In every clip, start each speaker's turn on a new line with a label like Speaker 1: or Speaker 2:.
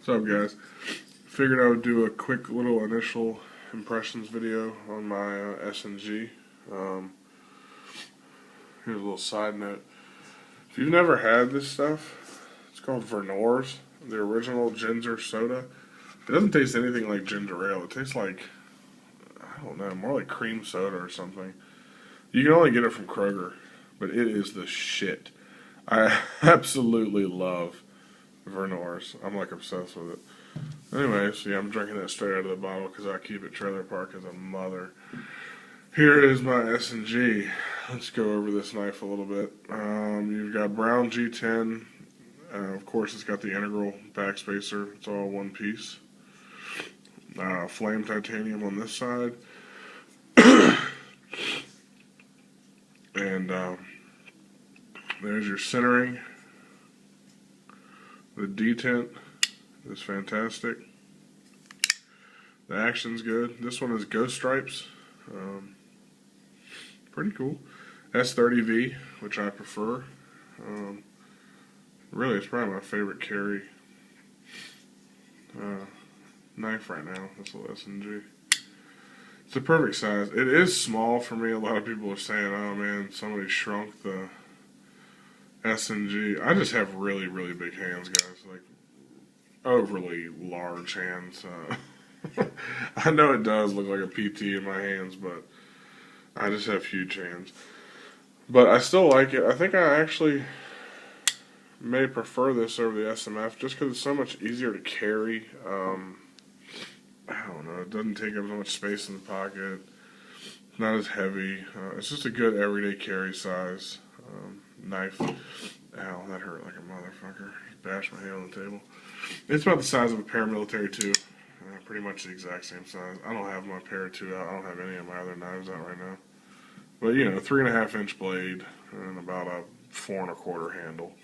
Speaker 1: What's up, guys? Figured I would do a quick little initial impressions video on my SNG. Here's a little side note. If you've never had this stuff, it's called Vernors, the original ginger soda. It doesn't taste anything like ginger ale. It tastes like, I don't know, more like cream soda or something. You can only get it from Kroger, but it is the shit. I absolutely love Vernors. I'm like obsessed with it. Anyway, so yeah, I'm drinking that straight out of the bottle because I keep it trailer park as a mother. Here is my S&G. Let's go over this knife a little bit. You've got brown G10. Of course, it's got the integral backspacer. It's all one piece. Flame titanium on this side. And there's your centering. The detent is fantastic. The action's good. This one is Ghost Stripes. Pretty cool. S30V, which I prefer. Really, it's probably my favorite carry knife right now. This little S&G. It's the perfect size. It is small for me. A lot of people are saying, "Oh man, somebody shrunk the S&G." I just have really, really big hands, guys. Like overly large hands. I know it does look like a PT in my hands, but I just have huge hands. But I still like it. I think I actually may prefer this over the SMF just because it's so much easier to carry. I don't know. It doesn't take up as much space in the pocket. It's not as heavy. It's just a good everyday carry size knife. Ow, that hurt like a motherfucker. Just bashed my head on the table. It's about the size of a paramilitary 2. Pretty much the exact same size. I don't have my Para 2 out. I don't have any of my other knives out right now. But, you know, 3.5 inch blade and about a 4 1/4 handle.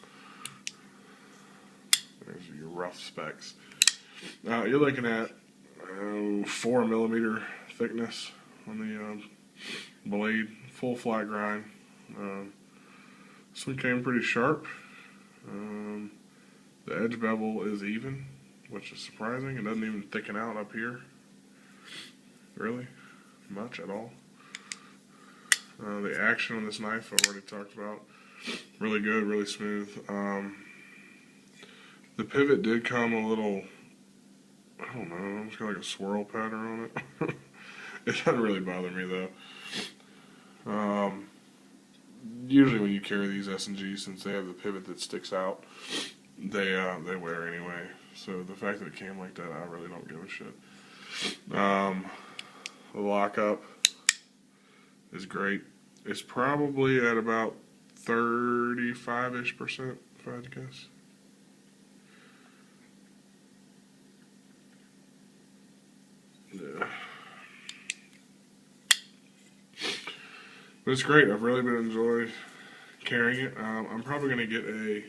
Speaker 1: There's your rough specs. You're looking at 4 millimeter thickness on the blade. Full flat grind. This one came pretty sharp. The edge bevel is even, which is surprising. It doesn't even thicken out up here. Really? Much at all. The action on this knife I've already talked about. Really good, really smooth. The pivot did come a little, I don't know, almost got like a swirl pattern on it. It doesn't really bother me though. Usually when you carry these S&Gs, since they have the pivot that sticks out, they wear anyway. So the fact that it came like that, I really don't give a shit. The lockup is great. It's probably at about 35-ish%, if I had to guess. Yeah. But it's great. I've really been enjoying carrying it. I'm probably going to get a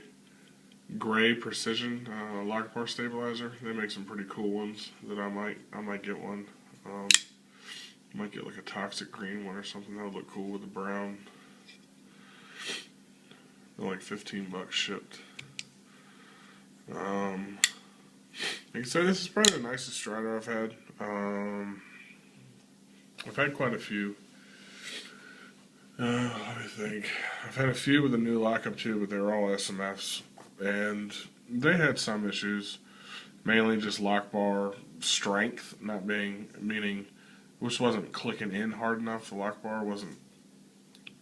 Speaker 1: gray precision lock bar stabilizer. They make some pretty cool ones that I might get one. Might get like a toxic green one or something. That would look cool with the brown. They're like $15 shipped. Like I said, this is probably the nicest Strider I've had. I've had quite a few. Let me think. I've had a few with the new lockup too, but they were all SMFs, and they had some issues. Mainly just lock bar strength, not being meaning, which wasn't clicking in hard enough. The lock bar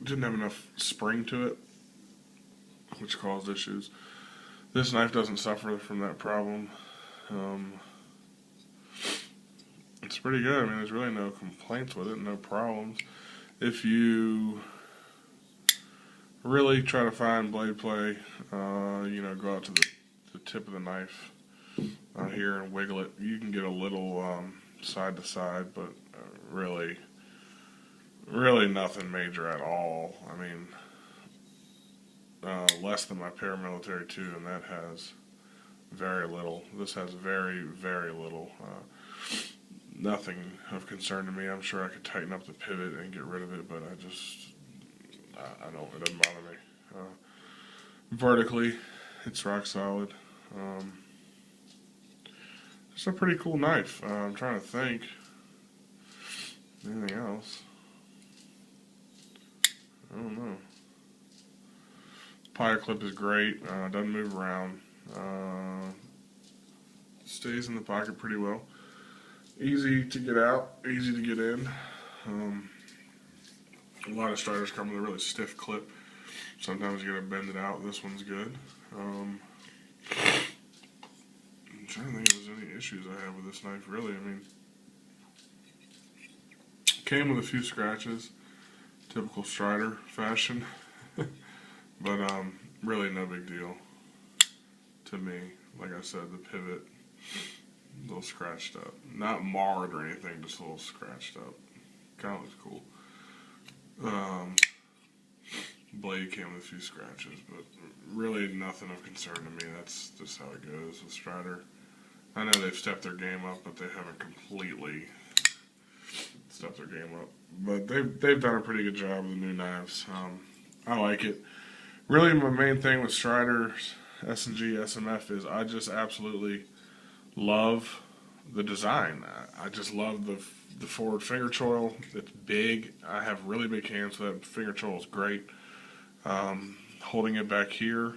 Speaker 1: didn't have enough spring to it, which caused issues. This knife doesn't suffer from that problem. It's pretty good. I mean, there's really no complaints with it, no problems. If you really try to find blade play, you know, go out to the tip of the knife here and wiggle it. You can get a little side to side, but really nothing major at all. I mean, less than my paramilitary 2, and that has very little. This has very, very little. Nothing of concern to me. I'm sure I could tighten up the pivot and get rid of it, but it doesn't bother me. Vertically, it's rock solid. It's a pretty cool knife. I'm trying to think. Anything else? I don't know. Pocket clip is great. Doesn't move around. Stays in the pocket pretty well. Easy to get out. Easy to get in. A lot of Striders come with a really stiff clip. Sometimes you gotta bend it out. This one's good. I'm trying to think if there's any issues I have with this knife, really. I mean, came with a few scratches, typical Strider fashion, but really no big deal to me. Like I said, the pivot, a little scratched up. Not marred or anything, just a little scratched up. Kind of looks cool. Blade came with a few scratches, but really nothing of concern to me. That's just how it goes with Strider. I know they've stepped their game up, but they haven't completely stepped their game up. But they've done a pretty good job with the new knives. I like it. Really, my main thing with Strider's S&G SMF is I just absolutely love the design. I just love the forward finger choil. It's big. I have really big hands, so that finger choil is great. Holding it back here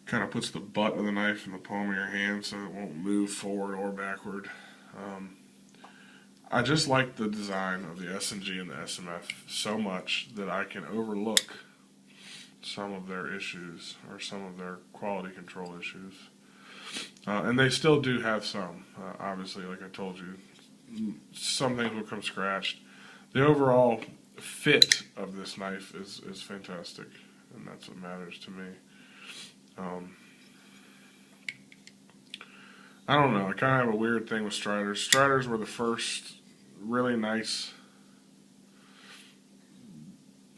Speaker 1: kind of puts the butt of the knife in the palm of your hand so it won't move forward or backward. I just like the design of the S&G and the SMF so much that I can overlook some of their issues or some of their quality control issues. And they still do have some. Obviously, like I told you, some things will come scratched. The overall fit of this knife is fantastic, and that's what matters to me. I don't know. I kind of have a weird thing with Striders. Striders were the first really nice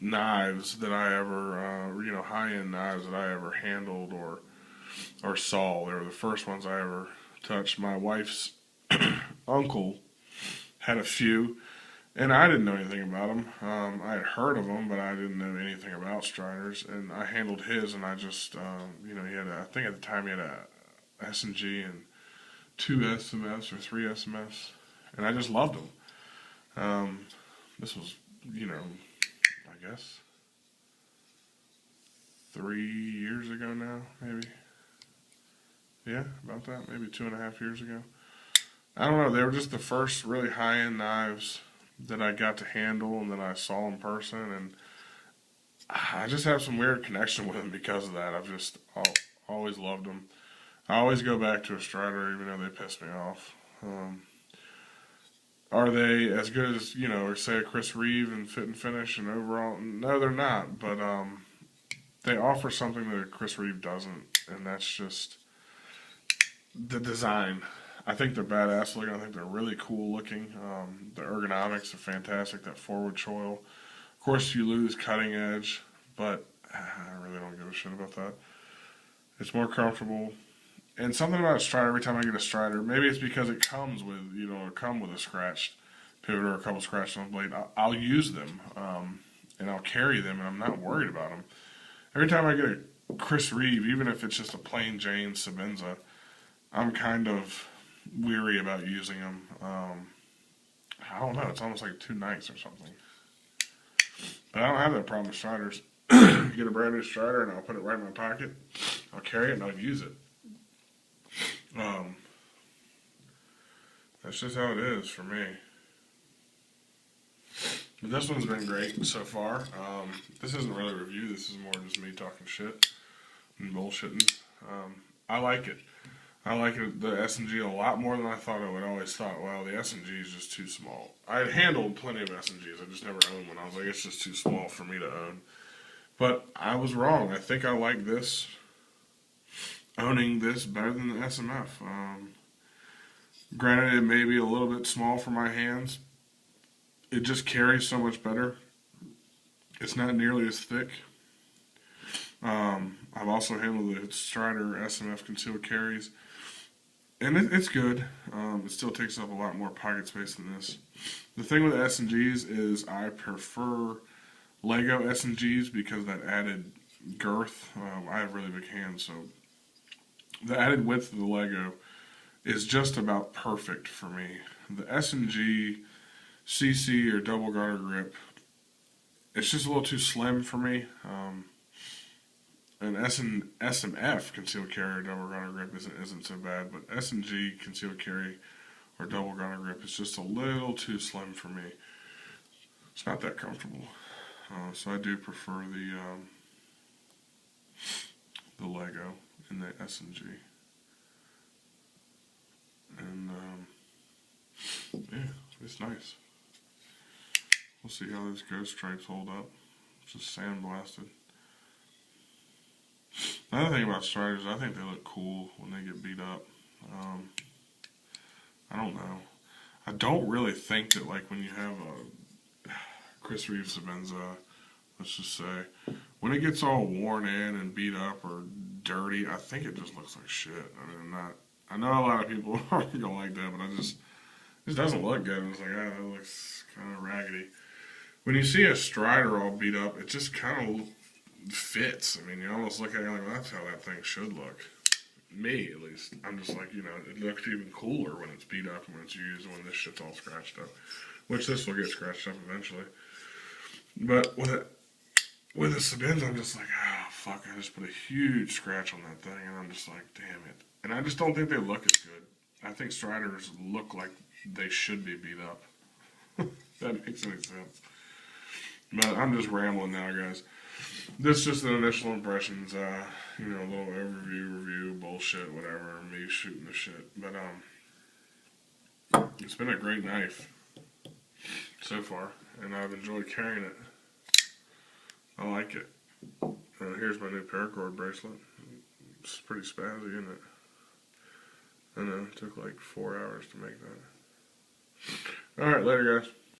Speaker 1: knives that I ever, high-end knives that I ever handled or saw. They were the first ones I ever touched. My wife's uncle had a few, and I didn't know anything about them. I had heard of them, but I didn't know anything about Striders. And I handled his, and I just, he had I think at the time he had a S&G and 2 SMFs or 3 SMFs, and I just loved them. This was, I guess 3 years ago now, maybe. Yeah, about that. Maybe 2.5 years ago. I don't know. They were just the first really high-end knives that I got to handle and that I saw in person, and I just have some weird connection with them because of that. I've just always loved them. I always go back to a Strider, even though they piss me off. Are they as good as, or say a Chris Reeve in fit and finish and overall? No, they're not, but they offer something that a Chris Reeve doesn't, and that's just the design. I think they're badass looking. I think they're really cool looking. The ergonomics are fantastic. That forward choil. Of course, you lose cutting edge, but I really don't give a shit about that. It's more comfortable. And something about a Strider, every time I get a Strider, maybe it's because it comes with, a scratched pivot or a couple scratches on the blade. I'll use them, and I'll carry them, and I'm not worried about them. Every time I get a Chris Reeve, even if it's just a plain Jane Sebenza, I'm kind of weary about using them. I don't know. It's almost like too nice or something. But I don't have that problem with Striders. Get a brand new Strider, and I'll put it right in my pocket. I'll carry it, and I'll use it. That's just how it is for me. But this one's been great so far. This isn't really a review. This is more just me talking shit and bullshitting. I like it. I like it, the S&G a lot more than I thought I would. I always thought, well, the S&G is just too small. I had handled plenty of S&Gs. I just never owned one. I was like, it's just too small for me to own. But I was wrong. I think I like this, owning this, better than the SMF. Granted, it may be a little bit small for my hands. It just carries so much better. It's not nearly as thick. I've also handled the Strider SMF concealed carries, and it's good. It still takes up a lot more pocket space than this. The thing with S&Gs is I prefer Lego S&Gs because that added girth. I have really big hands, so the added width of the Lego is just about perfect for me. The S&G CC or double garter grip, it's just a little too slim for me. And SMF concealed carry or double garter grip isn't so bad, but S&G concealed carry or double garter grip is just a little too slim for me. It's not that comfortable. So I do prefer the Lego in the S&G. And yeah, it's nice. We'll see how those ghost stripes hold up. It's just sandblasted. Another thing about Striders, I think they look cool when they get beat up. I don't know. I don't really think that, like, when you have a Chris Reeves Sebenza, let's just say, when it gets all worn in and beat up or dirty, I think it just looks like shit. I mean, I know a lot of people aren't gonna like that, but it just doesn't look good. It's like, that looks kind of raggedy. When you see a Strider all beat up, it just kind of fits. I mean, you almost look at it like, well, that's how that thing should look. Me, at least. I'm just like, it looks even cooler when it's beat up and when it's used and when this shit's all scratched up. Which this will get scratched up eventually. But with a Sebenza, I'm just like, oh, fuck, I just put a huge scratch on that thing, and I'm just like, damn it. And I just don't think they look as good. I think Striders look like they should be beat up. If that makes any sense. But I'm just rambling now, guys. This is just the initial impressions, a little overview, review, bullshit, whatever, me shooting the shit. But, it's been a great knife so far, and I've enjoyed carrying it. I like it. Here's my new paracord bracelet. It's pretty spazzy, isn't it? I know, it took like 4 hours to make that. Alright, later, guys.